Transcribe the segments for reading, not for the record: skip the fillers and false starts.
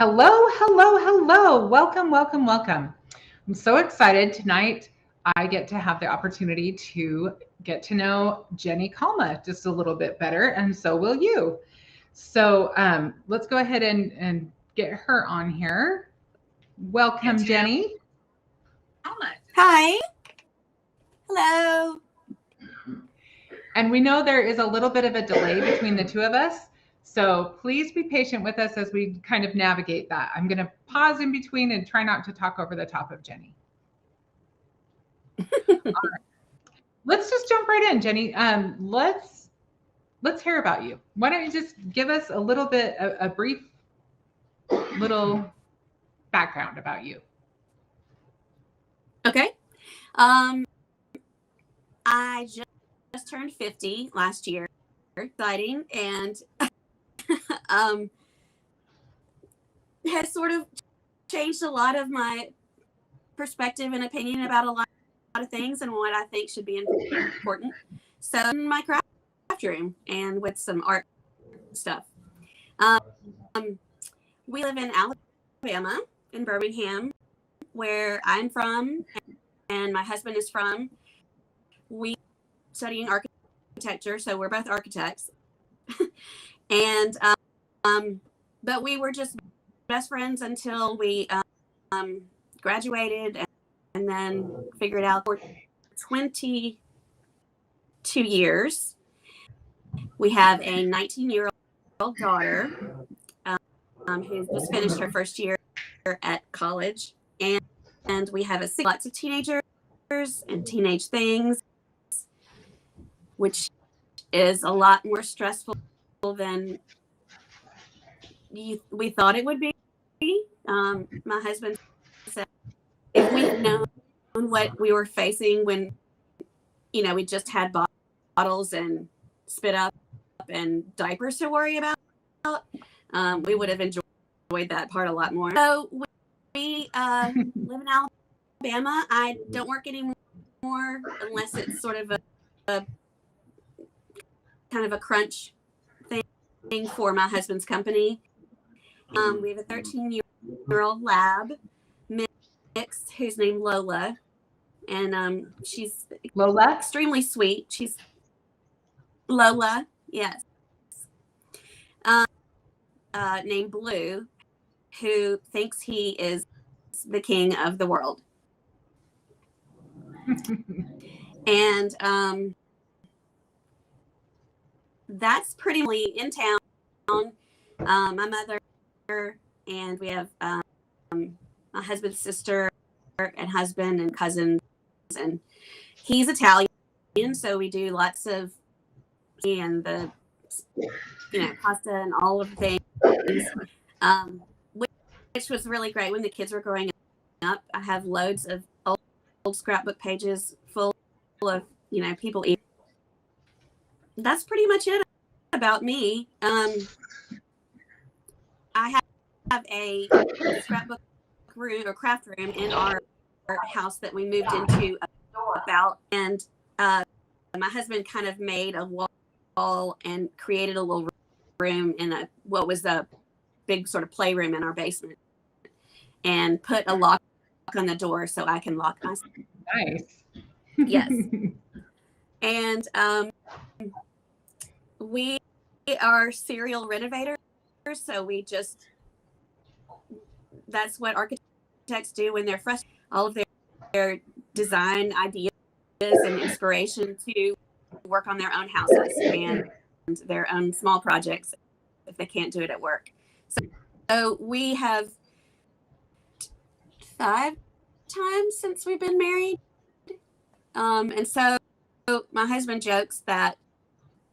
Hello, hello, hello. Welcome, welcome, welcome. I'm so excited tonight. I get to have the opportunity to get to know Jenni Calma just a little bit better, and so will you. So let's go ahead and get her on here. Welcome, Jenni. Hi. Hello. And we know there is a little bit of a delay between the two of us. So please be patient with us as we kind of navigate that. I'm going to pause in between and try not to talk over the top of Jenni. All right. Let's just jump right in, Jenni. Let's hear about you. Why don't you just give us a little bit, a brief little background about you? Okay. I just turned 50 last year. Exciting, and has sort of changed a lot of my perspective and opinion about a lot of things and what I think should be important. So in my craft room and with some art stuff. We live in Alabama, in Birmingham, where I'm from and my husband is from. We studying architecture, so we're both architects. And but we were just best friends until we graduated and then figured out for 22 years. We have a 19-year-old daughter who just finished her first year at college, and we have lots of teenagers and teenage things, which is a lot more stressful than we thought it would be. My husband said if we'd known what we were facing when, we just had bottles and spit up and diapers to worry about, we would have enjoyed that part a lot more. So we live in Alabama. I don't work anymore unless it's sort of a kind of a crunch thing for my husband's company. We have a 13-year-old lab mix who's named Lola, and she's Lola? extremely sweet. She's Lola, yes. Named Blue, who thinks he is the king of the world. And that's pretty much in town. My mother and we have my husband's sister and husband and cousins, and he's Italian, so we do lots of the pasta and all of the things, which was really great when the kids were growing up. I have loads of old scrapbook pages full of people eating. That's pretty much it about me. I have a scrapbook room or craft room in our house that we moved into about, and my husband kind of made a wall and created a little room in what was the big sort of playroom in our basement, and put a lock on the door so I can lock myself. Nice. Yes. And we are serial renovators, so that's what architects do when they're frustrated. All of their design ideas and inspiration to work on their own houses and their own small projects if they can't do it at work. So we have 5 times since we've been married. And so my husband jokes that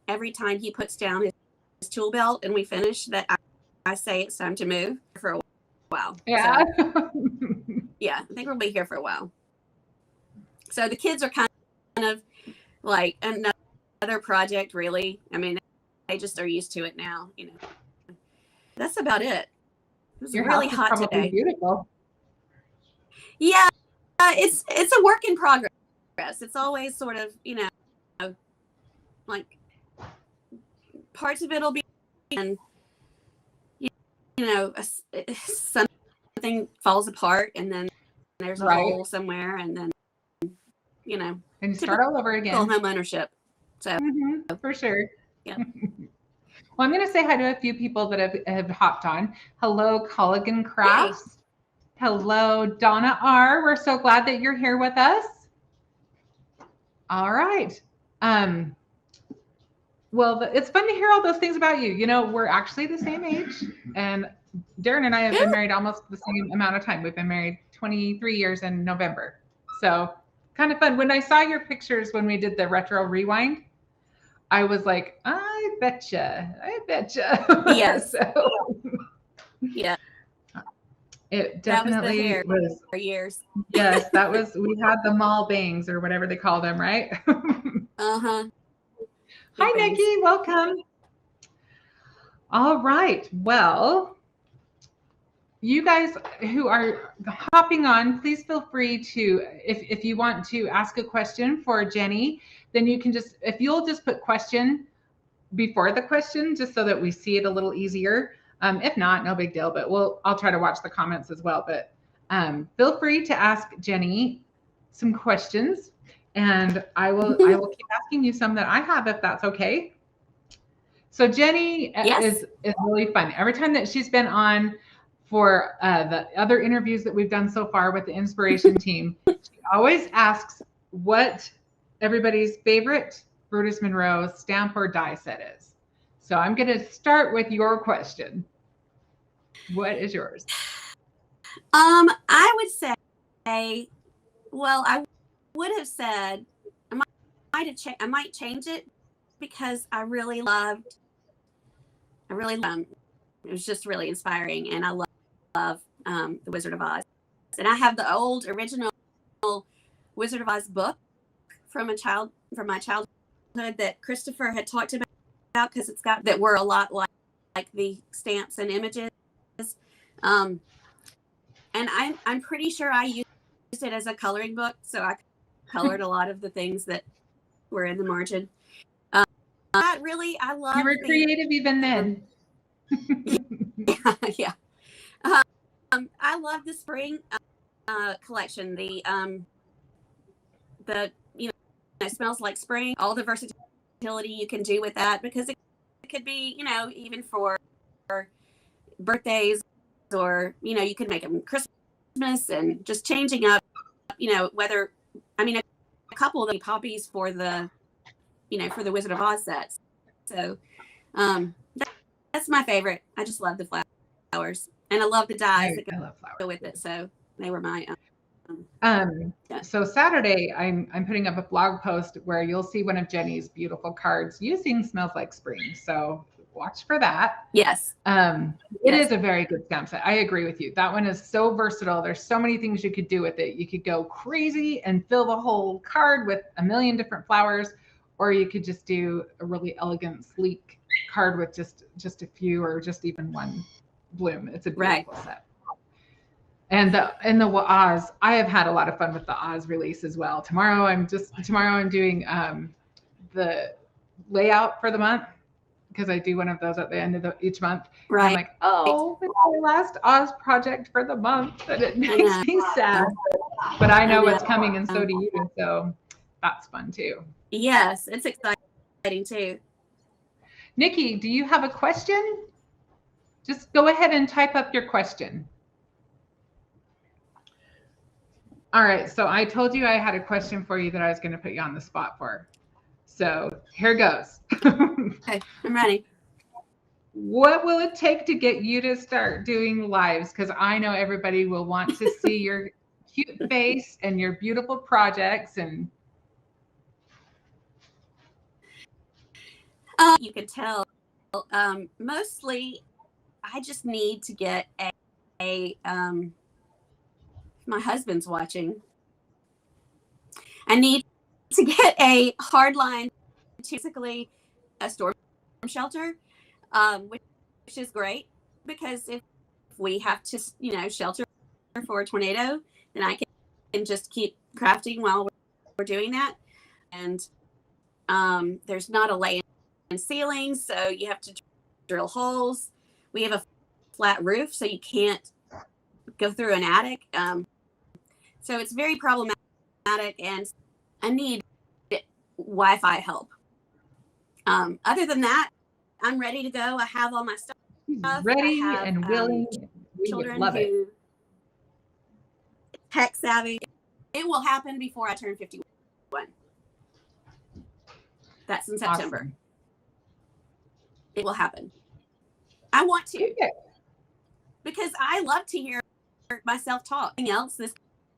every time he puts down his tool belt and we finish, that I say it's time to move for a while. Yeah. So, yeah, I think we'll be here for a while. So the kids are kind of like another project, really. I mean, they just are used to it now, That's about it. It was Your really house is hot probably today. Beautiful. Yeah, it's a work in progress. It's always sort of, like parts of it'll be, and know, something falls apart and then there's a hole somewhere, and then, you know, and start all over again. Home ownership. So for sure. Yeah. Well, I'm going to say hi to a few people that have hopped on. Hello, Colligan Crafts. Hey. Hello, Donna R. We're so glad that you're here with us. All right. Well, it's fun to hear all those things about you. You know, we're actually the same age, and Darren and I have been married almost the same amount of time. We've been married 23 years in November. So kind of fun. When I saw your pictures when we did the retro rewind, I was like, I betcha. Yes. So, yeah. It definitely was for years. Yes, that was, we had the mall bangs or whatever they call them, right? Uh-huh. Hi, Nikki, welcome. All right, well, you guys who are hopping on, please feel free to, if you want to ask a question for Jenni, then you can just, if you'll just put question before the question, just so that we see it a little easier. If not, no big deal, but I'll try to watch the comments as well. But feel free to ask Jenni some questions, and I will keep asking you some that I have, if that's okay. So Jenni is really fun. Every time that she's been on for the other interviews that we've done so far with the Inspiration team, she always asks what everybody's favorite Brutus Monroe stamp or die set is. So I'm going to start with your question. What is yours? I would say, well, I would have said I might change it because I really loved. It was just really inspiring, and I love the Wizard of Oz, and I have the old original Wizard of Oz book from my childhood that Christopher had talked about, because it's got that were a lot like the stamps and images, and I'm pretty sure I used it as a coloring book, so I colored a lot of the things that were in the margin. I love. You were creative even then. Yeah. I love the spring collection. The it smells like spring. All the versatility you can do with that, because it could be, even for birthdays, or you could make them Christmas, and just changing up, whether a couple of the poppies for the for the Wizard of Oz sets. So that's my favorite. I just love the flowers, and I love the dyes that go with it. So they were my So Saturday I'm putting up a blog post where you'll see one of Jenni's beautiful cards using Smells Like Spring. So watch for that. Yes. It is a very good stamp set. I agree with you. That one is so versatile. There's so many things you could do with it. You could go crazy and fill the whole card with a million different flowers, or you could just do a really elegant, sleek card with just a few, or just even one bloom. It's a beautiful set. And the Oz, I have had a lot of fun with the Oz release as well. Tomorrow I'm doing the layout for the month, because I do one of those at the end of each month. Right. I'm like, oh, it's my last Oz project for the month, and it makes me sad. But I know what's coming, and so do you. So that's fun too. Yes, it's exciting too. Nikki, do you have a question? Just go ahead and type up your question. All right, so I told you I had a question for you that I was going to put you on the spot for. So here goes. Okay, I'm ready. What will it take to get you to start doing lives? Because I know everybody will want to see your cute face and your beautiful projects. And you can tell. Mostly, I just need to get my husband's watching. I need to get a hard line, basically a storm shelter, which is great, because if we have to, shelter for a tornado, then I can just keep crafting while we're doing that. And there's not a lay-in ceiling, so you have to drill holes. We have a flat roof, so you can't go through an attic. So it's very problematic, and I need Wi-Fi help. Other than that, I'm ready to go. I have all my stuff. Ready I have, and willing. We children love it. who tech savvy. It will happen before I turn 51. That's in September. Awesome. It will happen. I want to. Okay. Because I love to hear myself talk. Anything else, this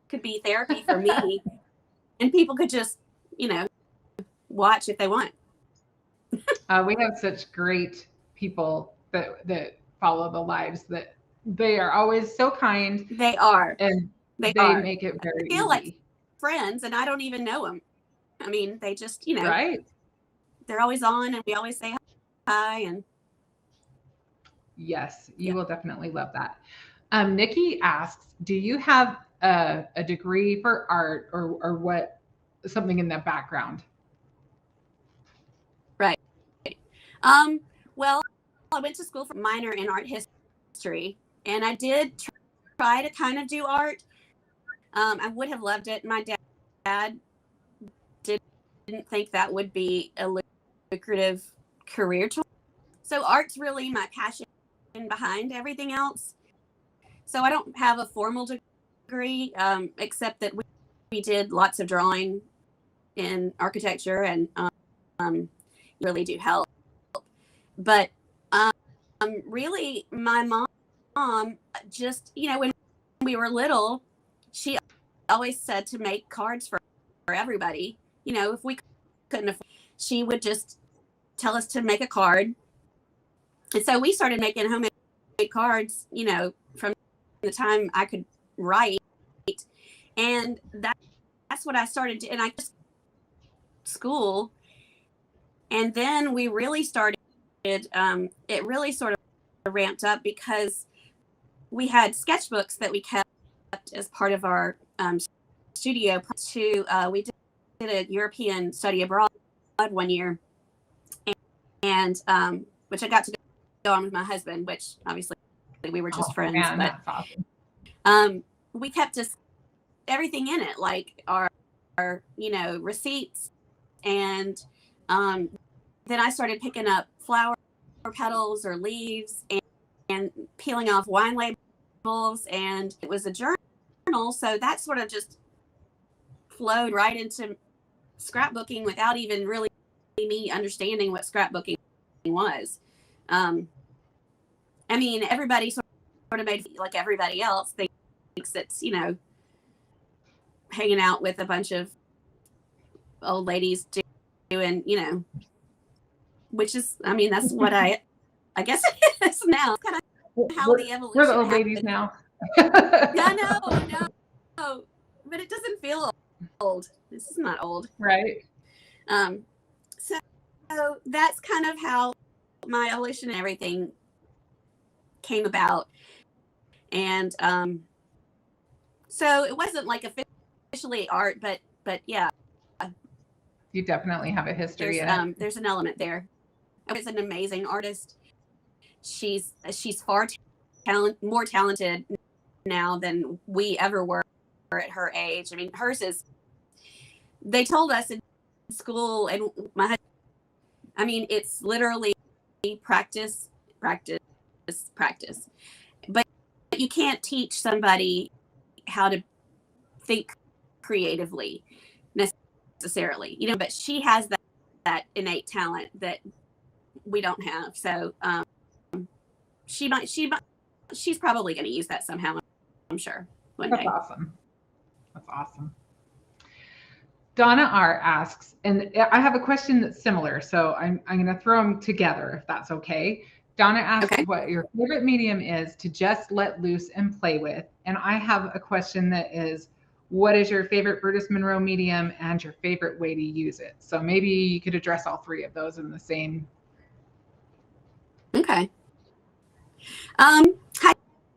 could be therapy for me. And people could just, watch if they want. We have such great people that follow the lives that they are always so kind. They are. And they are. make it very I feel easy. like friends, and I don't even know them. I mean, they just, right. They're always on, and we always say hi. And yes, you will definitely love that. Nikki asks, do you have a degree for art or what, something in the background? Right. Well, I went to school for minor in art history, and I did try to kind of do art. I would have loved it. My dad didn't think that would be a lucrative career choice. So art's really my passion behind everything else. So I don't have a formal degree, except that we did lots of drawing in architecture, and really do help. But really, my mom just, when we were little, she always said to make cards for everybody. If we couldn't afford, she would just tell us to make a card. And so we started making homemade cards, from the time I could write. And that's what I started to, and I just school. And then we really started, it really sort of ramped up because we had sketchbooks that we kept as part of our studio. We did a European study abroad one year, and which I got to go on with my husband, which obviously we were just friends. Man, but that's awesome. We kept just everything in it, like our receipts, and then I started picking up flower petals or leaves and peeling off wine labels, and it was a journal, so that sort of just flowed right into scrapbooking without even really me understanding what scrapbooking was. I mean, everybody sort of made, like everybody else, thinks it's, hanging out with a bunch of old ladies doing, which is, I mean, that's what I guess it is now. Kind of how the evolution We're the old happened. ladies now. No, but it doesn't feel old. This is not old. Right. So that's kind of how my evolution and everything came about. And so it wasn't like officially art, but yeah. You definitely have a history in it. There's an element there. I was an amazing artist. She's far more talented now than we ever were at her age. I mean, hers is, they told us in school, and my husband, I mean, it's literally practice. But you can't teach somebody how to think creatively necessarily, but she has that innate talent that we don't have. So she's probably going to use that somehow, I'm sure, one day. That's awesome. Donna R asks, and I have a question that's similar, so I'm going to throw them together if that's okay. Donna asks what your favorite medium is to just let loose and play with. And I have a question that is, what is your favorite Brutus Monroe medium and your favorite way to use it? So maybe you could address all three of those in the same. Okay. Hi,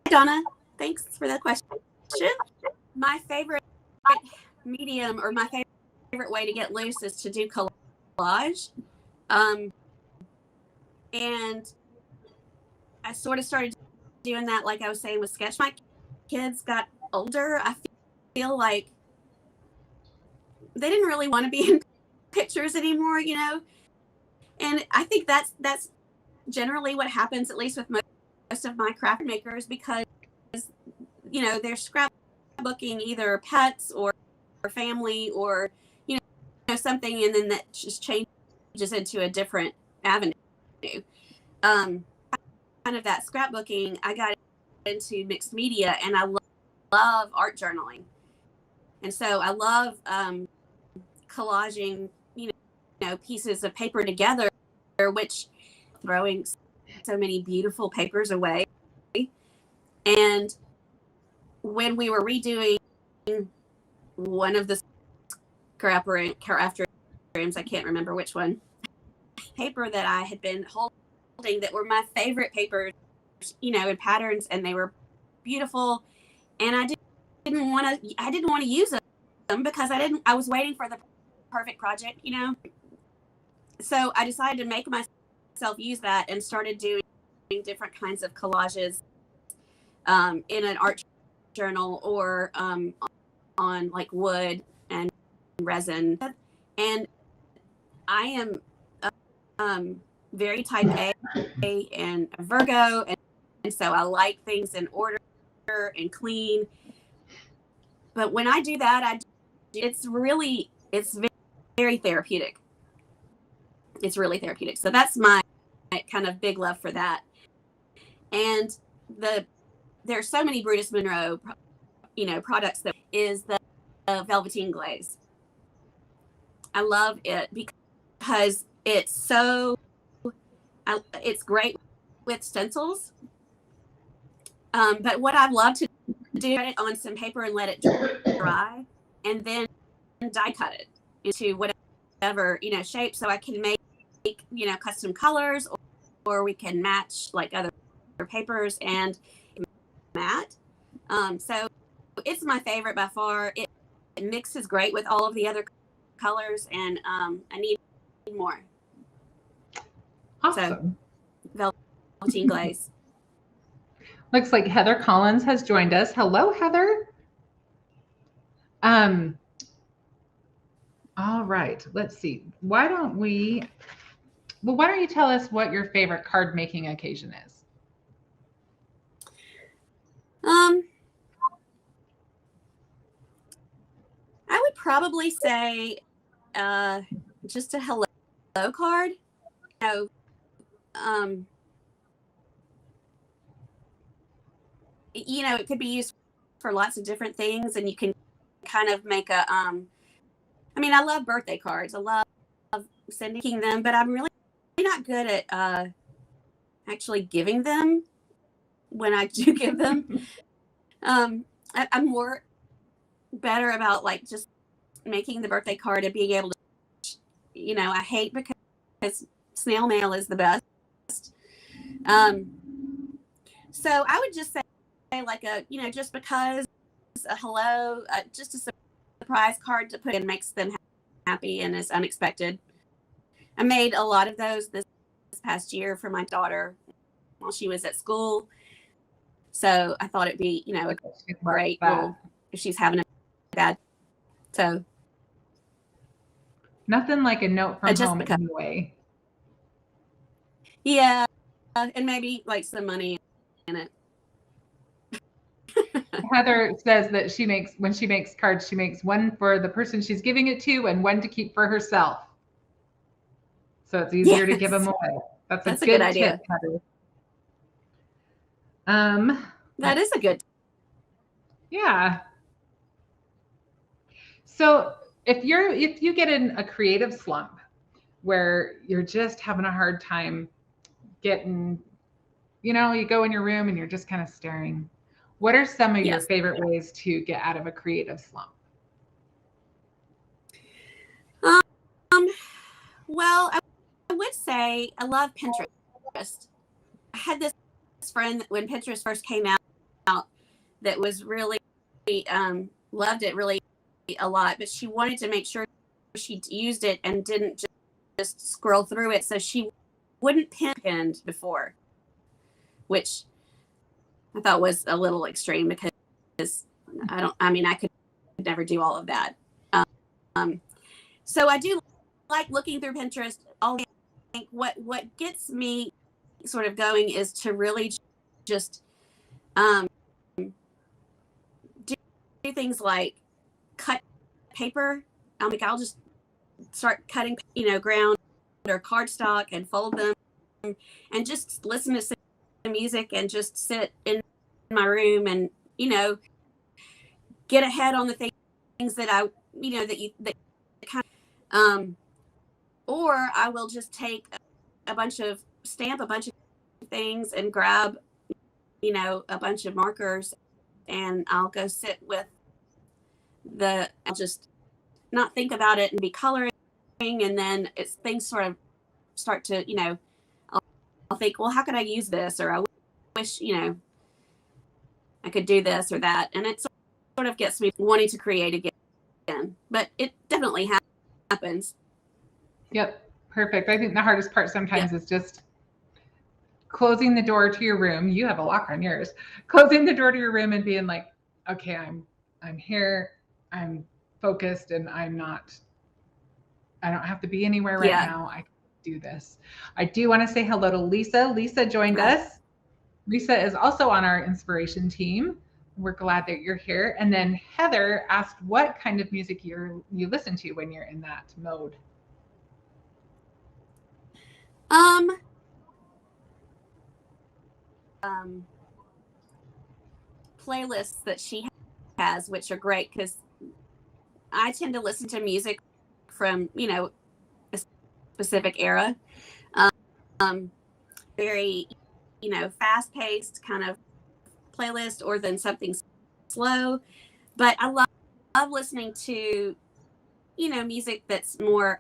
Donna. Thanks for the question. My favorite medium, or my favorite way to get loose, is to do collage. And I sort of started doing that, like I was saying with sketch. My kids got older. I feel like they didn't really want to be in pictures anymore, and I think that's generally what happens, at least with most of my craft makers, because they're scrapbooking either pets or family or something, and then that just changes into a different avenue. Kind of that scrapbooking, I got into mixed media, and I love art journaling, and so I love collaging pieces of paper together, which throwing so many beautiful papers away. And when we were redoing one of the craft rooms, I can't remember which one, paper that I had been holding that were my favorite papers, in patterns, and they were beautiful, and I didn't want to use them because I was waiting for the perfect project, so I decided to make myself use that and started doing different kinds of collages in an art journal or on like wood and resin. And I am very type A and a Virgo, and so I like things in order and clean. But when I do that, it's very therapeutic. It's really therapeutic. So that's my kind of big love for that. And there are so many Brutus Monroe, products that is the velveteen glaze. I love it because it's great with stencils. But what I love to do is put it on some paper and let it dry, and then die cut it into whatever shape, so I can make custom colors, or we can match like other papers and matte. So it's my favorite by far. It mixes great with all of the other colors, and I need more. Awesome. So, velveteen glaze. Looks like Heather Collins has joined us. Hello, Heather. All right, let's see. Why don't you tell us what your favorite card making occasion is? I would probably say just a hello card. It could be used for lots of different things, and you can kind of make a I love birthday cards. I love sending them, but I'm really not good at actually giving them when I do give them. I'm more better about like just making the birthday card and being able to, I hate because snail mail is the best. So I would just say like just because a hello, just a surprise card to put in makes them happy and is unexpected. I made a lot of those this past year for my daughter while she was at school. So I thought it'd be, a great little, if she's having a bad. So nothing like a note from home anyway. Yeah, and maybe like some money in it. Heather says that when she makes cards, she makes one for the person she's giving it to and one to keep for herself. So it's easier to give them away. That's a good idea. Tip, Heather. That is a good. Yeah. So if you get in a creative slump where you're just having a hard time getting, you go in your room and you're just kind of staring, what are some of your favorite ways to get out of a creative slump? Well, I would say I love Pinterest. I had this friend when Pinterest first came out that was really loved it really a lot, but she wanted to make sure she used it and didn't just scroll through it, so she wouldn't pin before, which I thought was a little extreme because I could never do all of that. So I do like looking through Pinterest. I think what gets me sort of going is to really just do things like cut paper. I'll just start cutting, ground or cardstock and fold them and just listen to some music and just sit in my room and, get ahead on the things that or I will just take stamp a bunch of things and grab, a bunch of markers, and I'll go sit with I'll just not think about it and be coloring. And then things sort of start to, I'll think, well, how could I use this? Or I wish, I could do this or that. And it sort of gets me wanting to create again, but it definitely happens. Yep. Perfect. I think the hardest part sometimes is just closing the door to your room. You have a lock on yours. Closing the door to your room and being like, okay, I'm here. I'm focused and I don't have to be anywhere right now. I can do this. I do want to say hello to Lisa. Lisa joined us. Lisa is also on our inspiration team. We're glad that you're here. And then Heather asked what kind of music you listen to when you're in that mode. Playlists that she has, which are great because I tend to listen to music from, a specific era. Very, fast-paced kind of playlist, or then something slow. But I love listening to, music that's more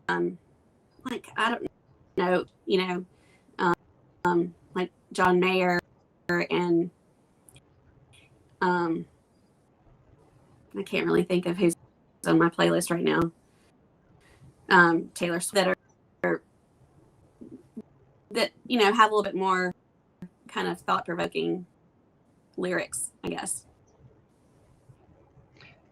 like, I don't know, like John Mayer and I can't really think of who's on my playlist right now. Taylor Swift that have a little bit more kind of thought-provoking lyrics, I guess.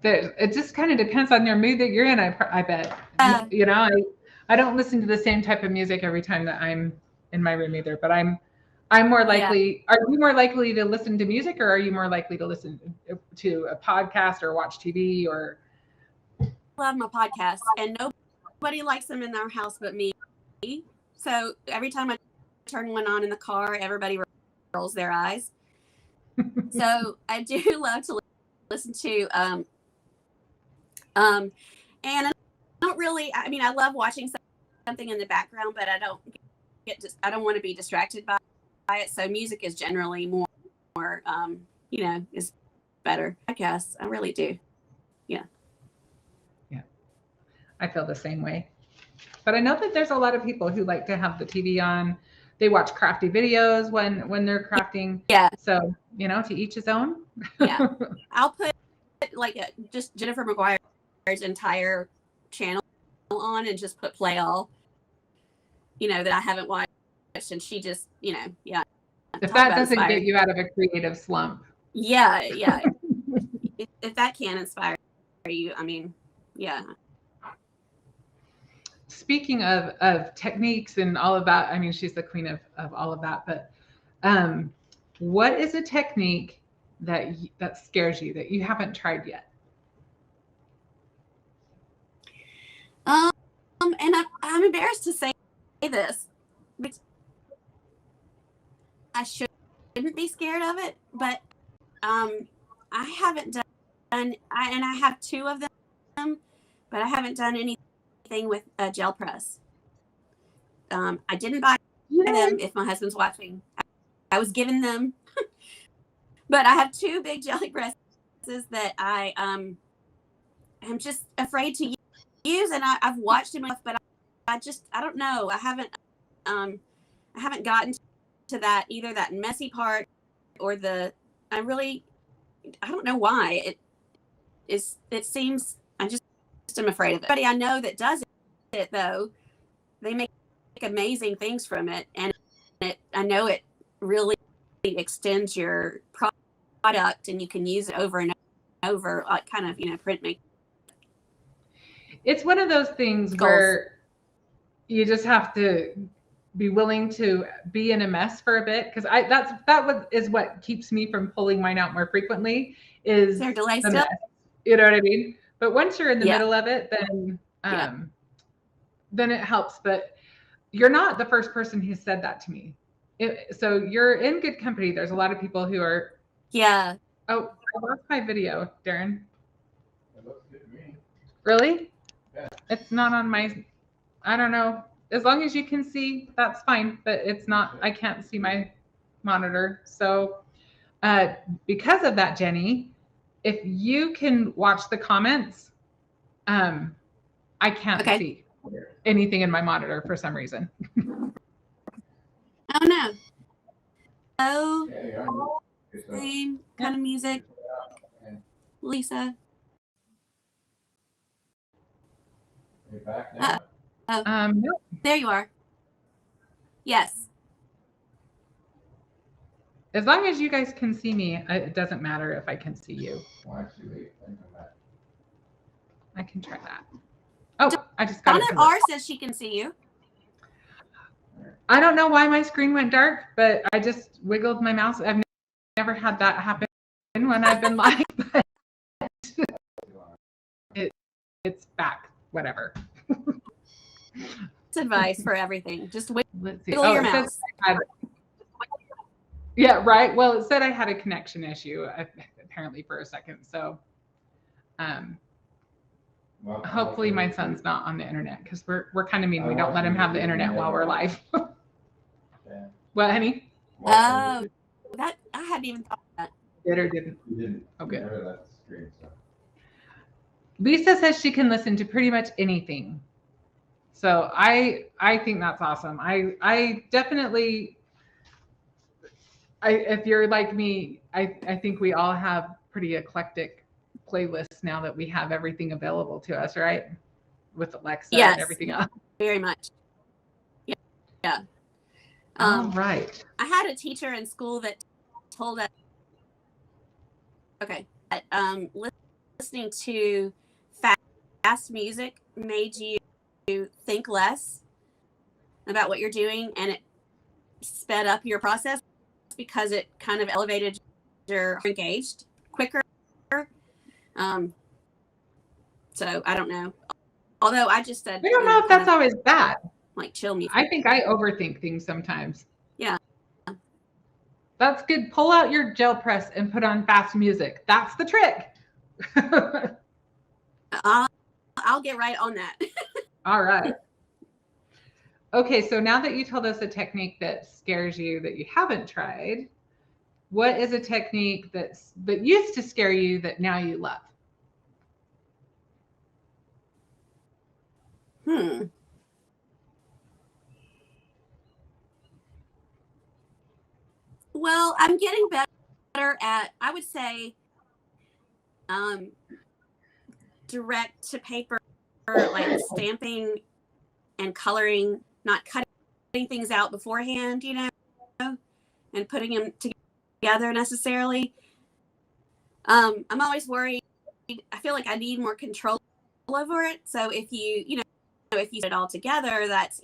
It just kind of depends on your mood that you're in. I bet. I don't listen to the same type of music every time that I'm in my room either. But I'm more likely. Yeah. Are you more likely to listen to music, or are you more likely to listen to a podcast or watch TV? Or I love my podcasts, and nobody likes them in their house but me. So every time I turn one on in the car, everybody rolls their eyes. So I do love to listen to and I don't really, I love watching something in the background, but I don't want to be distracted by it. So music is generally more is better. I guess I really do. Yeah. I feel the same way. But I know that there's a lot of people who like to have the TV on. They watch crafty videos when they're crafting. Yeah. So, to each his own. Yeah. I'll put just Jennifer McGuire's entire channel on and just put play all, that I haven't watched. And she just, yeah. If that doesn't get you out of a creative slump. Yeah. Yeah. if that can inspire you, yeah. Speaking of techniques and all of that, she's the queen of all of that. But what is a technique that scares you that you haven't tried yet? And I'm embarrassed to say this, but I shouldn't be scared of it. But I haven't done, and I have two of them, but I haven't done anything with a gel press. I didn't buy them. If my husband's watching, I was given them, but I have two big jelly presses that I am just afraid to use, and I've watched him, but I don't know. I haven't gotten to that, either that messy part or I don't know why it seems I'm afraid of it. Everybody I know that does it though, they make amazing things from it, and I know it really extends your product, and you can use it over and over, like kind of, printmaking. It's one of those things where you just have to be willing to be in a mess for a bit, because is what keeps me from pulling mine out more frequently. Is there delay the still? mess. You know what I mean? But once you're in the Yeah. middle of it, then it helps. But you're not the first person who said that to me. So you're in good company. There's a lot of people who are. Yeah. Oh, I lost my video, Darren. It looks good to me. Really? Yeah. It's not on my. I don't know. As long as you can see, that's fine. But it's not. I can't see my monitor. So, because of that, Jenny, if you can watch the comments, I can't see anything in my monitor for some reason. Oh no. Oh, same kind of music. Lisa. Are you back now? No. There you are. Yes. As long as you guys can see me, it doesn't matter if I can see you. Well, actually, wait. I come back. I can try that. Oh, I just got Donna it. R says she can see you. I don't know why my screen went dark, but I just wiggled my mouse. I've never had that happen when I've been live, but it's back. Whatever. It's advice for everything. Just Let's see. wiggle your mouse. Yeah, right. Well, it said I had a connection issue apparently for a second. So hopefully my son's not on the internet, because we're kind of mean. We don't let him have the internet while we're live. What, honey? Oh, that I hadn't even thought of that. Did or didn't? You didn't. Oh, good. You never left the screen, so. Lisa says she can listen to pretty much anything. So I think that's awesome. I definitely, if you're like me, I think we all have pretty eclectic playlists now that we have everything available to us, right? With Alexa and everything else. Very much. Yeah. All right. I had a teacher in school that told us, that listening to fast music made you think less about what you're doing, and it sped up your process because it kind of elevated your engaged quicker. So I don't know. Although I just said, We don't know if that's always bad. Like chill music. I think I overthink things sometimes. Yeah. That's good. Pull out your gel press and put on fast music. That's the trick. I'll get right on that. All right. Okay, so now that you told us a technique that scares you that you haven't tried, what is a technique that used to scare you that now you love? Well, I'm getting better at, I would say, direct to paper, like stamping and coloring, not cutting things out beforehand, and putting them together necessarily. I'm always worried. I feel like I need more control over it. So if you put it all together, that's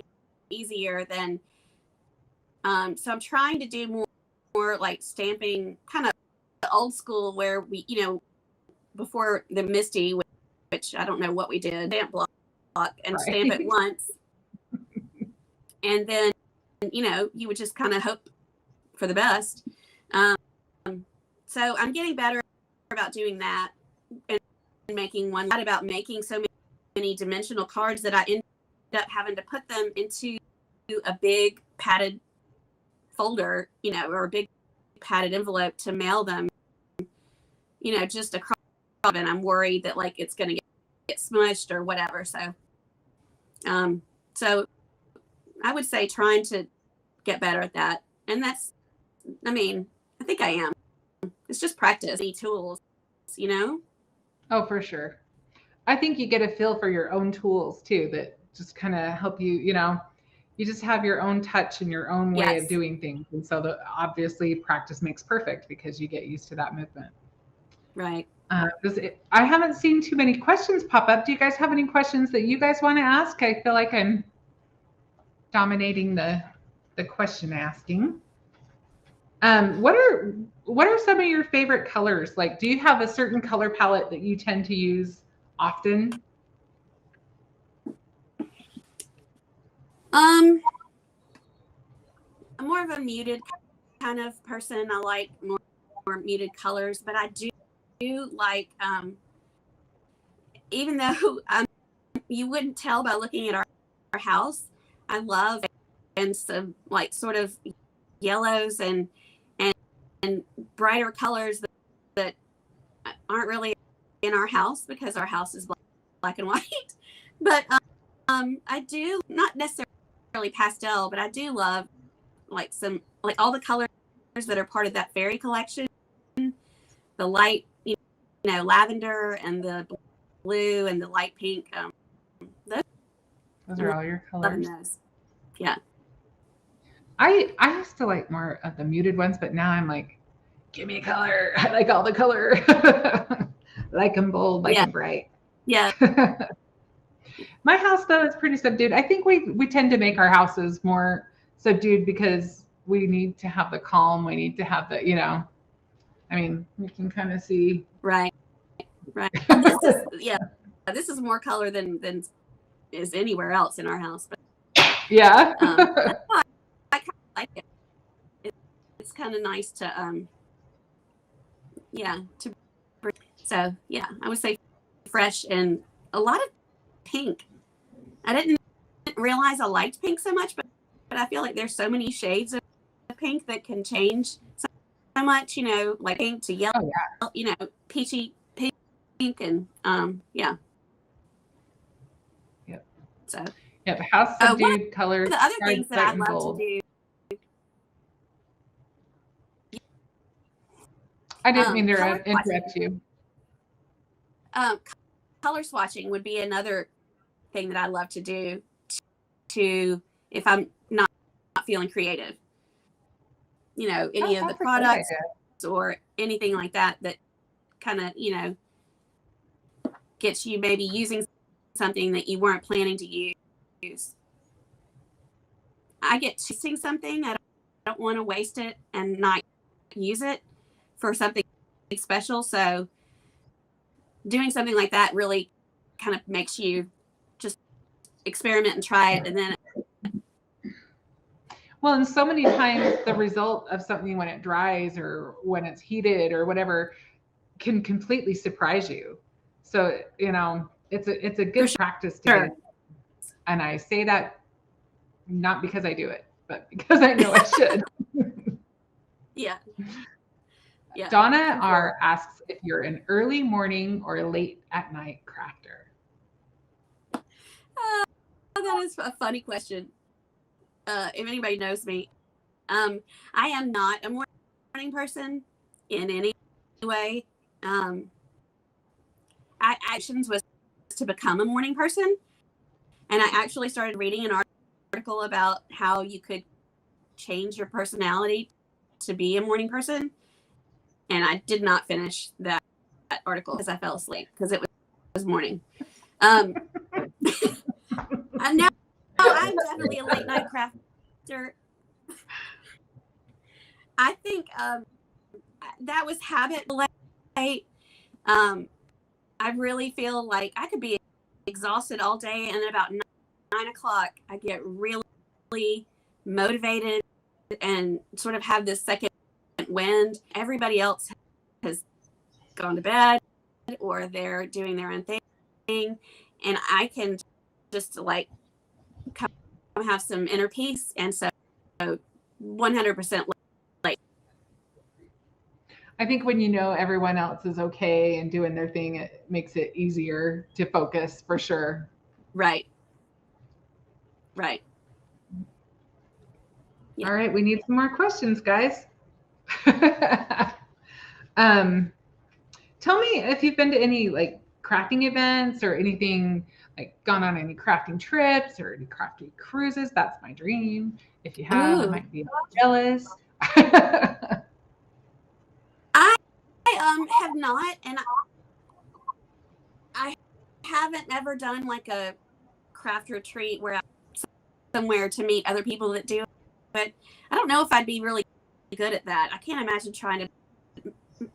easier than. So I'm trying to do more like stamping, kind of old school, where we, before the MISTI, which I don't know what we did, stamp block and stamp it once. And then, you would just kind of hope for the best. So I'm getting better about doing that and making one. Not about making so many dimensional cards that I end up having to put them into a big padded folder, or a big padded envelope to mail them, just across. And I'm worried that like it's going to get smushed or whatever. So, so I would say trying to get better at that. And that's, I think I am. It's just practice, tools, Oh, for sure. I think you get a feel for your own tools too, that just kind of help you, you just have your own touch and your own way of Yes. doing things. And so obviously practice makes perfect because you get used to that movement. Right. I haven't seen too many questions pop up. Do you guys have any questions that you guys want to ask? I feel like I'm dominating the question asking. What are some of your favorite colors? Like, do you have a certain color palette that you tend to use often? I'm more of a muted kind of person. I like more muted colors, but I do like, even though you wouldn't tell by looking at our house, I love and some like sort of yellows and brighter colors that aren't really in our house because our house is black and white. But I do not necessarily pastel, but I do love like some like all the colors that are part of that fairy collection. The light, lavender and the blue and the light pink. Those are all your colors. Those. Yeah. I used to like more of the muted ones, but now I'm like, give me color. I like all the color. Like them bold, like them bright. Yeah. My house though is pretty subdued. I think we tend to make our houses more subdued because we need to have the calm. We need to have the, I mean, we can kind of see. Right. This is more color than is anywhere else in our house. But yeah. I kind of like it. It's kind of nice to so yeah, I would say fresh and a lot of pink. I didn't realize I liked pink so much, but I feel like there's so many shades of pink that can change so much, like pink to yellow, peachy pink and yeah. Yep. So yeah, the house subdued colors. The other things that I love to do. I didn't mean to interrupt you. Color swatching would be another thing that I love to do to if I'm not feeling creative. Any of the products or anything like that kind of, gets you maybe using something that you weren't planning to use. I get chasing something. I don't want to waste it and not use it for something special. So doing something like that really kind of makes you just experiment and try it. And then well, and so many times the result of something when it dries or when it's heated or whatever can completely surprise you. So, it's a good practice to do. And I say that not because I do it, but because I know I should. Yeah. Donna R asks if you're an early morning or late at night crafter. That is a funny question. If anybody knows me, I am not a morning person in any way. Actions was to become a morning person, and I actually started reading an article about how you could change your personality to be a morning person, and I did not finish that article because I fell asleep because it was morning. I know I'm definitely a late night crafter. I think that was habit late. I really feel like I could be exhausted all day, and then about 9 o'clock, I get really motivated and sort of have this second wind. Everybody else has gone to bed or they're doing their own thing, and I can just like come have some inner peace. And so 100% late. I think when everyone else is okay and doing their thing, it makes it easier to focus for sure. Right. Yeah. All right, we need some more questions, guys. Tell me if you've been to any like crafting events or anything, like gone on any crafting trips or any crafting cruises? That's my dream. If you have, I Ooh. might be a little jealous. I have not, and I haven't ever done like a craft retreat where I somewhere to meet other people that do it. I don't know if I'd be really good at that. I can't imagine trying to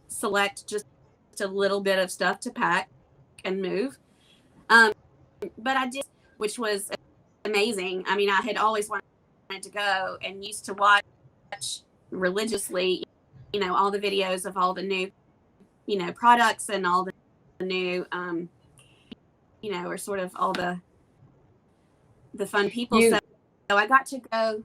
select just a little bit of stuff to pack and move. But I did, which was amazing. I mean, I had always wanted to go and used to watch religiously, all the videos of all the new, products and all the new, or sort of all the fun people. So I got to go.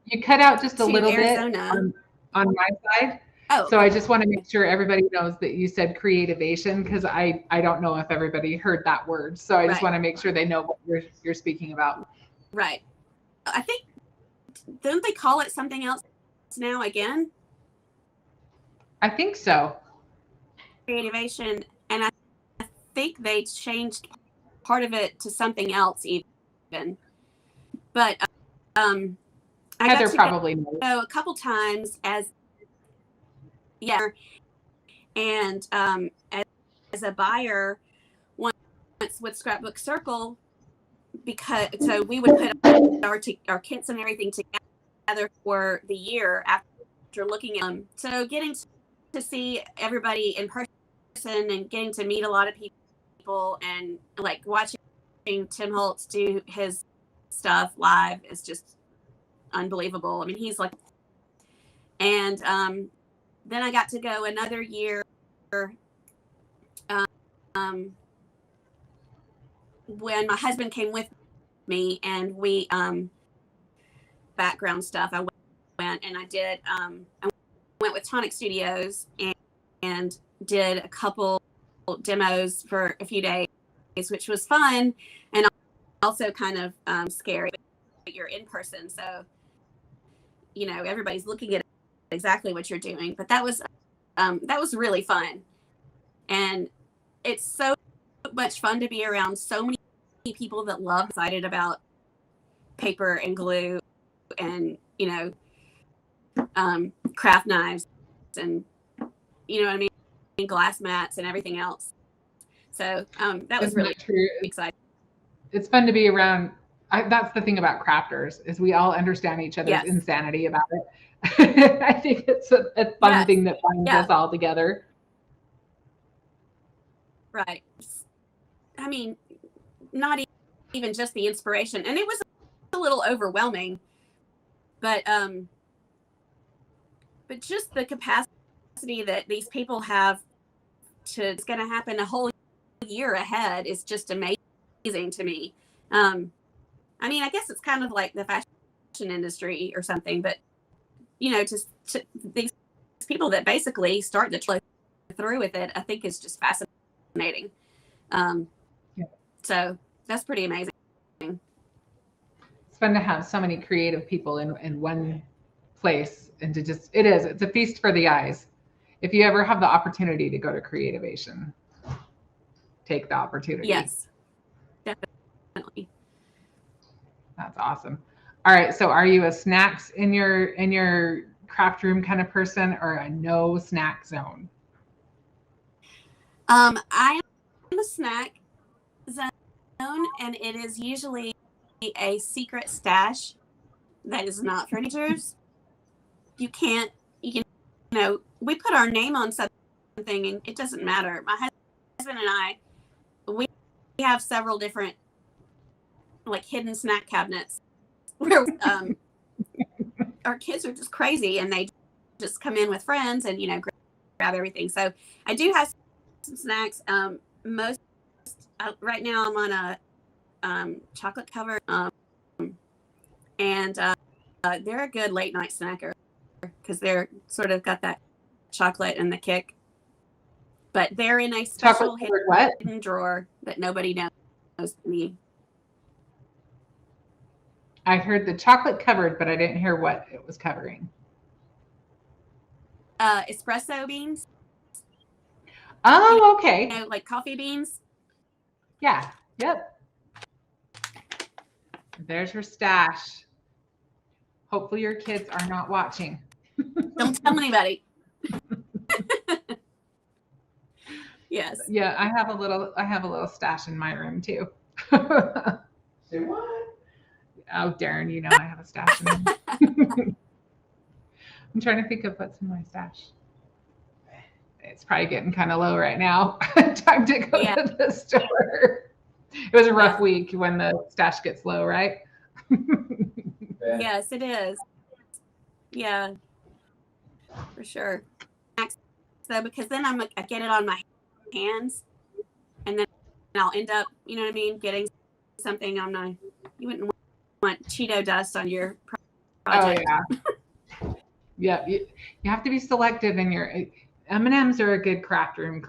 You cut out just a little Arizona. bit on my side. Oh, so I just want to make sure everybody knows that you said creativation, because I don't know if everybody heard that word. So I just want to make sure they know what you're speaking about. Right. I think, don't they call it something else now again? I think so. Creativation. And I think they changed part of it to something else even. But I Heather got to probably knows. go a couple times as and as a buyer once with Scrapbook Circle, because so we would put our kits and everything together for the year after looking at them. So getting to see everybody in person and getting to meet a lot of people and like watching Tim Holtz do his stuff live is just unbelievable. I mean, he's like, and then I got to go another year when my husband came with me, and we background stuff. I went and I did. I went with Tonic Studios and did a couple demos for a few days, which was fun and also kind of scary. But you're in person, so everybody's looking at exactly what you're doing. But that was really fun, and it's so much fun to be around so many people that love, excited about paper and glue and craft knives and what I mean, glass mats and everything else. So that was really exciting. It's fun to be around. That's the thing about crafters, is we all understand each other's insanity about it. I think it's a fun thing that binds us all together. Right. I mean, not even just the inspiration, and it was a little overwhelming, but just the capacity that these people have it's going to happen a whole year ahead is just amazing to me. I mean, I guess it's kind of like the fashion industry or something, but just these people that basically start to flow through with it, I think is just fascinating. So that's pretty amazing. It's fun to have so many creative people in one place, and to just, it's a feast for the eyes. If you ever have the opportunity to go to Creativation, take the opportunity. Yes, definitely. That's awesome. All right. So are you a snacks in your craft room kind of person, or a no snack zone? I am a snack zone, and it is usually a secret stash that is not for teenagers. You can, we put our name on something and it doesn't matter. My husband and I, we have several different like hidden snack cabinets where our kids are just crazy and they just come in with friends and grab everything. So I do have some snacks. Right now I'm on a chocolate cover, and they're a good late night snacker because they're sort of got that chocolate and the kick. But they're in a special hidden drawer that nobody knows me. I heard the chocolate covered, but I didn't hear what it was covering. Espresso beans. Oh, okay. You know, like coffee beans. Yeah. Yep. There's her stash. Hopefully your kids are not watching. Don't tell anybody. Yes. Yeah, I have a little stash in my room too. Say what? Oh, Darren, you know I have a stash in there. I'm trying to think of what's in my stash. It's probably getting kind of low right now. Time to go to the store. It was a rough week when the stash gets low, right? Yes, it is. Yeah, for sure. So because then I get it on my hands, and then I'll end up, you know what I mean, getting something on my. You wouldn't want Cheeto dust on your project. Oh yeah, yeah. You have to be selective in your M&Ms are a good craft room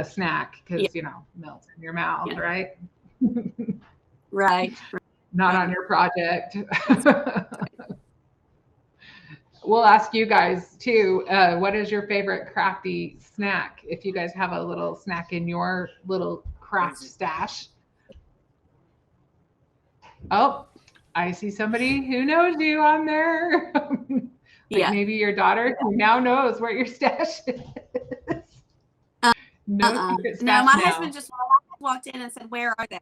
snack because you know melts in your mouth, right? Right. Not on your project. We'll ask you guys too. What is your favorite crafty snack? If you guys have a little snack in your little craft stash. Oh, I see somebody who knows you on there. Like maybe your daughter who now knows where your stash is. No secret stash. No, my husband just walked in and said, "Where are they?"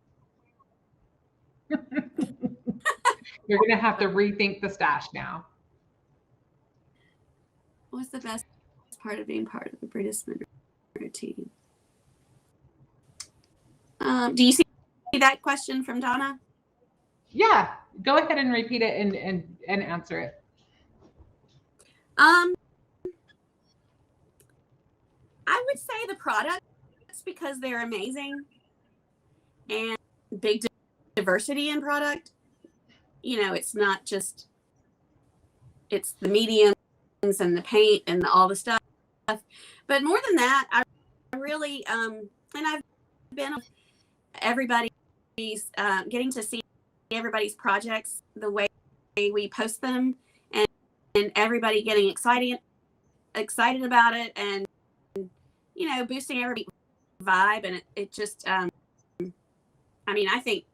You're gonna have to rethink the stash now. What's the best part of being part of the Brutus Monroe team? Do you see that question from Donna? Yeah, go ahead and repeat it and answer it. I would say the products because they're amazing and big diversity in product. You know, it's not just it's the mediums and the paint and all the stuff, but more than that, I really and I've been everybody's getting to see everybody's projects, the way we post them, and everybody getting excited about it, and you know, boosting everybody's vibe, and it just I mean, I think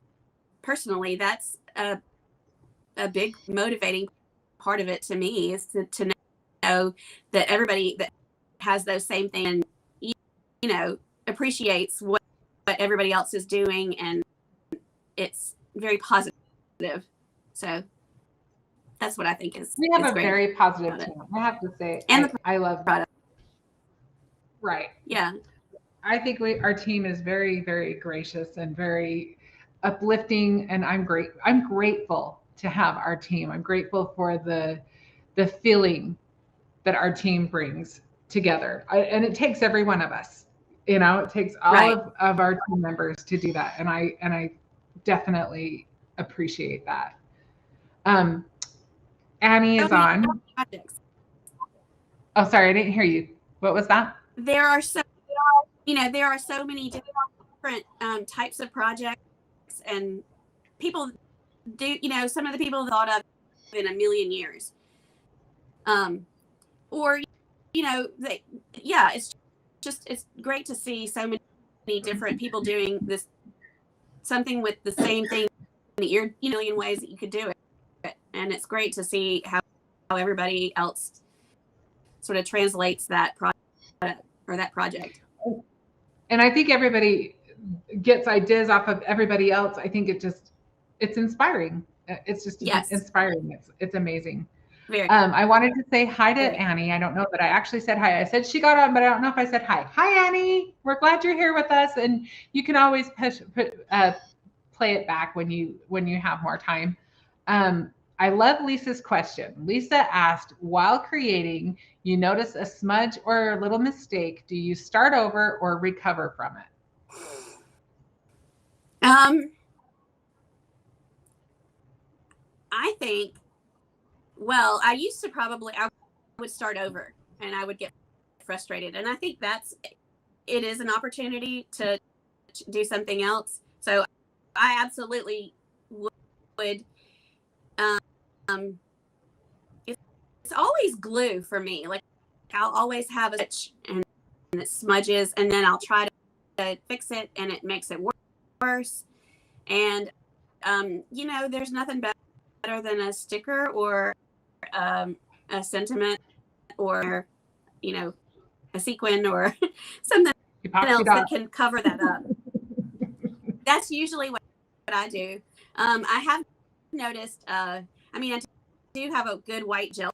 personally that's a big motivating part of it to me is to know that everybody that has those same things and you know appreciates what everybody else is doing, and it's very positive. So that's what I think is. We have a very positive team. I have to say, and I love product. Right. Yeah. I think our team is very, very gracious and very uplifting, and I'm grateful to have our team. I'm grateful for the feeling that our team brings together, and it takes every one of us. You know, it takes all of our team members to do that, and I definitely appreciate that. Annie is on. Oh, sorry, I didn't hear you. What was that? There are so many different types of projects, and people do, you know, some of the people thought of in a million years. Or, you know, it's great to see so many different people doing this, something with the same thing in a million ways that you could do it. And it's great to see how everybody else sort of translates that product or that project. And I think everybody gets ideas off of everybody else. I think it's inspiring. It's just inspiring. It's amazing. Very I wanted to say hi to Annie. I don't know that I actually said hi. I said she got on, but I don't know if I said hi. Hi, Annie. We're glad you're here with us, and you can always play it back when you have more time. I love Lisa's question. Lisa asked, while creating, you notice a smudge or a little mistake. Do you start over or recover from it? I think, well, I would start over and I would get frustrated. And I think it is an opportunity to do something else. So I absolutely would. It's always glue for me. Like I'll always have a switch, and it smudges, and then I'll try to fix it and it makes it worse. And there's nothing better than a sticker or a sentiment or a sequin or something else that can cover that up. That's usually what I do. I have noticed, I do have a good white gel.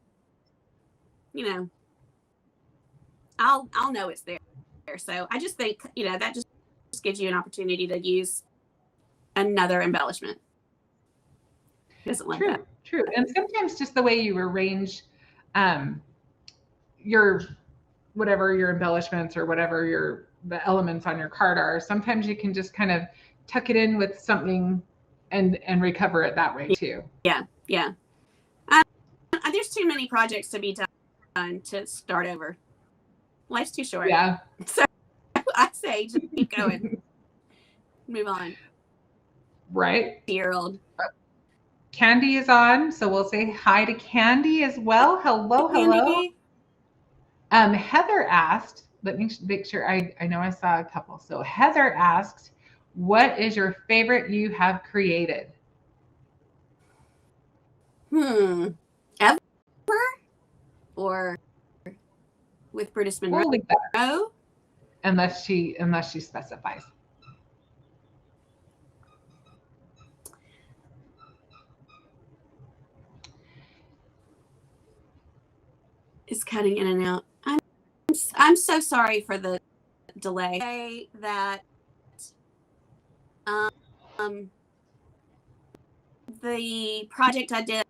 I'll know it's there. So I just think, that just gives you an opportunity to use another embellishment. Doesn't like that. True. And sometimes just the way you arrange your embellishments or whatever the elements on your card are, sometimes you can just kind of tuck it in with something and recover it that way too. Yeah. There's too many projects to be done to start over. Life's too short. Yeah. So I say just keep going. Move on. Right. 2-year-old. Candy is on, so we'll say hi to Candy as well. Hello. Candy. Heather asked, let me make sure I know I saw a couple. So Heather asked, what is your favorite you have created? Ever? Or with Brutus Monroe? Unless she specifies. Is cutting in and out. I'm so sorry for the delay. That the project I did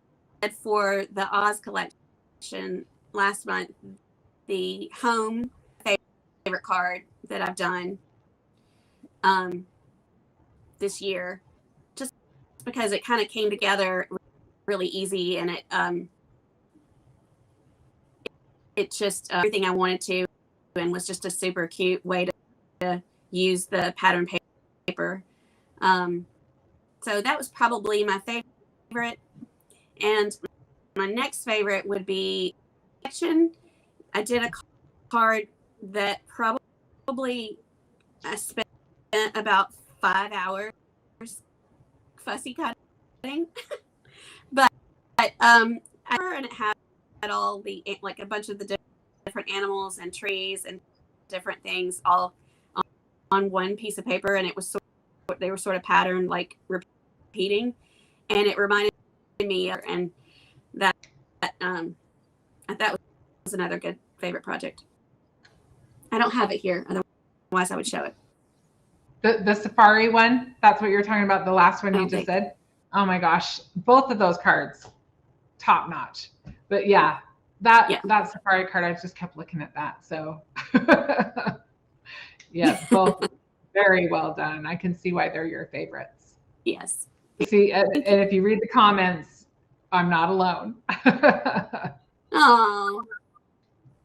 for the Oz collection last month, the home favorite card that I've done this year, just because it kind of came together really easy, and it just everything I wanted to, and was just a super cute way to use the pattern paper. So that was probably my favorite. And my next favorite would be action. I did a card that probably I spent about 5 hours fussy cutting, but and it had all the, like, a bunch of the different animals and trees and different things all on one piece of paper, and they were sort of patterned, like repeating, and it reminded me of, and that was another good favorite project. I don't have it here, otherwise I would show it. The safari one, that's what you're talking about, the last one you just said? Oh my gosh, both of those cards, top notch. But yeah, that safari card, I just kept looking at that. So yeah, both very well done. I can see why they're your favorites. Yes. See, and if you read the comments, I'm not alone. Oh,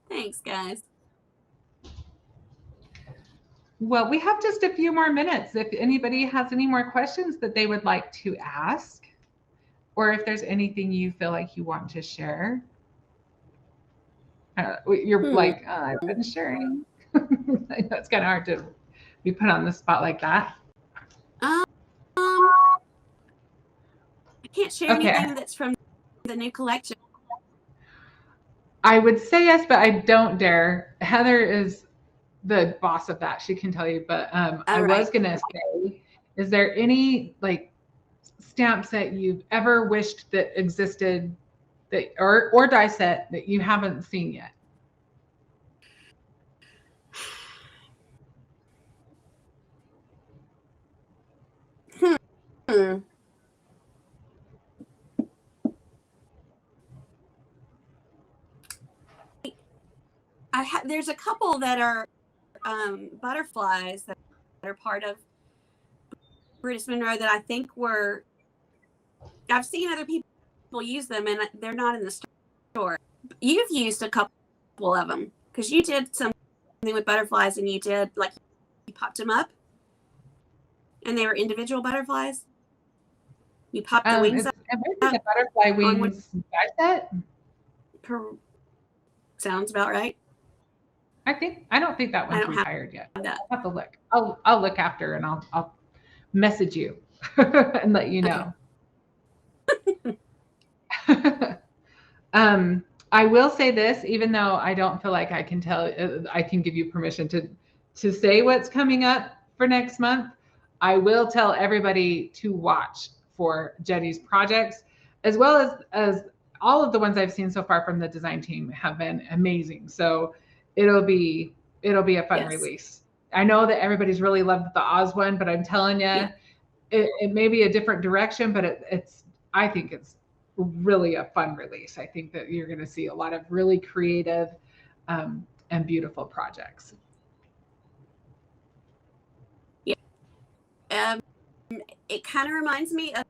thanks, guys. Well, we have just a few more minutes. If anybody has any more questions that they would like to ask, or if there's anything you feel like you want to share. You're like, I've been sharing. That's kind of hard to be put on the spot like that. I can't share anything that's from the new collection. I would say yes, but I don't dare. Heather is the boss of that. She can tell you. But I was going to say, is there any like stamps that you've ever wished that existed, that or die set that you haven't seen yet? There's a couple that are butterflies that are part of Brutus Monroe that I think I've seen other people use them, and they're not in the store. You've used a couple of them because you did something with butterflies, and you popped them up, and they were individual butterflies. You popped the wings up. The butterfly wings die set. Sounds about right. I don't think that I one's don't have retired yet. that. I'll have to look. I'll look after and I'll message you and let you know. I will say this, even though I don't feel like I can give you permission to say what's coming up for next month. I will tell everybody to watch for Jenni's projects, as well as all of the ones I've seen so far from the design team have been amazing. So it'll be a fun release. I know that everybody's really loved the Oz one, but I'm telling you, it may be a different direction, but I think it's really a fun release. I think that you're going to see a lot of really creative and beautiful projects. Yeah. It kind of reminds me of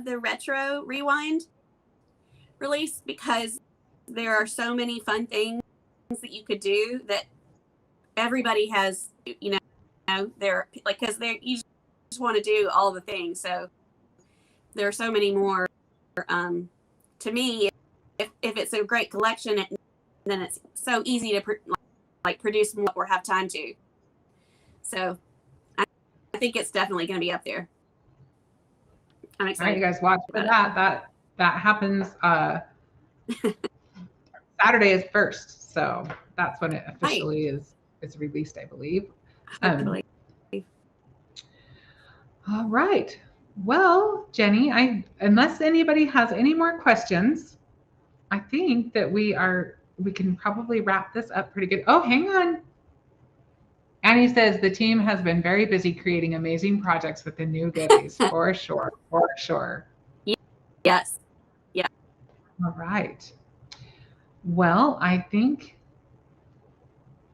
the Retro Rewind release, because there are so many fun things that you could do that everybody has, they're like, because you just want to do all the things. So there are so many more. To me, if it's a great collection, then it's so easy to produce more or have time to. So I think it's definitely going to be up there. I'm excited. All right, you guys watch for that. That happens. Saturday is 1st, so that's when it officially is released, I believe. All right. Well, Jenni, unless anybody has any more questions, I think that we can probably wrap this up pretty good. Oh, hang on. Annie says the team has been very busy creating amazing projects with the new goodies. For sure. Yes. Yeah. All right. Well, I think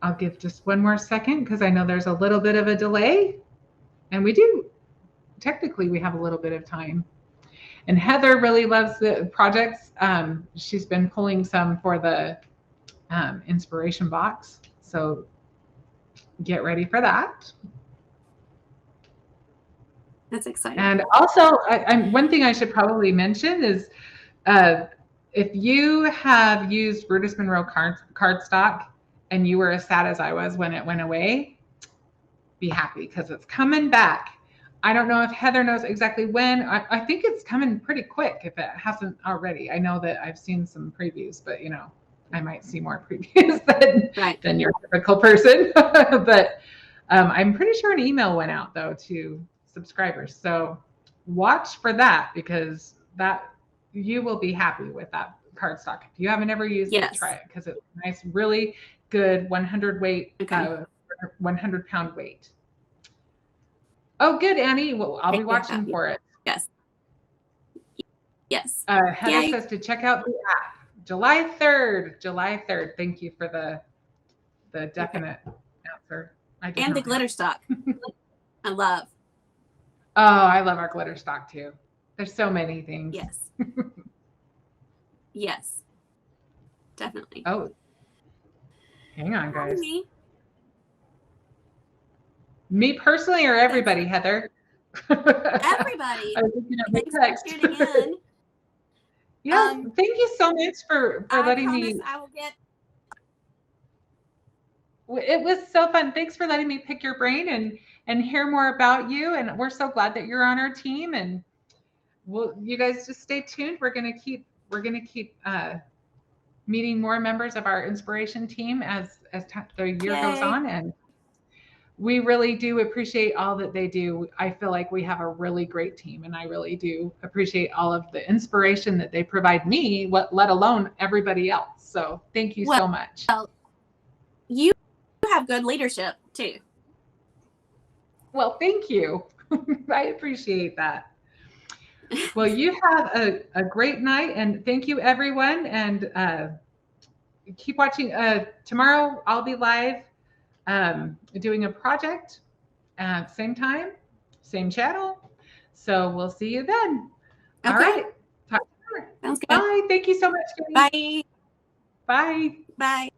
I'll give just one more second because I know there's a little bit of a delay, and technically we have a little bit of time. And Heather really loves the projects. She's been pulling some for the inspiration box. So get ready for that. That's exciting. And also, one thing I should probably mention is if you have used Brutus Monroe cardstock and you were as sad as I was when it went away, be happy because it's coming back. I don't know if Heather knows exactly when. I think it's coming pretty quick if it hasn't already. I know that I've seen some previews, but I might see more previews than your typical person. But I'm pretty sure an email went out though to subscribers. So watch for that because you will be happy with that cardstock. If you haven't ever used it, try it because it's nice, really good 100 weight, 100 pound weight. Oh, good, Annie. Well, I'll be watching for it. Yes. Heather says to check out the app. July 3rd. Thank you for the definite answer. And the glitter stock. I love. Oh, I love our glitter stock too. There's so many things. Yes. Yes. Definitely. Oh. Hang on, guys. Me personally or everybody, Heather? Everybody. I was looking at my Thanks for tuning in. Yeah, thank you so much for letting me. I will get. It was so fun. Thanks for letting me pick your brain and hear more about you. And we're so glad that you're on our team. And you guys just stay tuned. We're gonna keep meeting more members of our inspiration team as the year goes on. And we really do appreciate all that they do. I feel like we have a really great team, and I really do appreciate all of the inspiration that they provide me, let alone everybody else. So thank you so much. Well, you have good leadership too. Well, thank you. I appreciate that. Well, you have a great night, and thank you, everyone. And keep watching. Tomorrow I'll be live doing a project same time, same channel. So we'll see you then. Okay. All right. Talk to you later. Sounds good. Bye. Thank you so much, Jenni. Bye. Bye. Bye.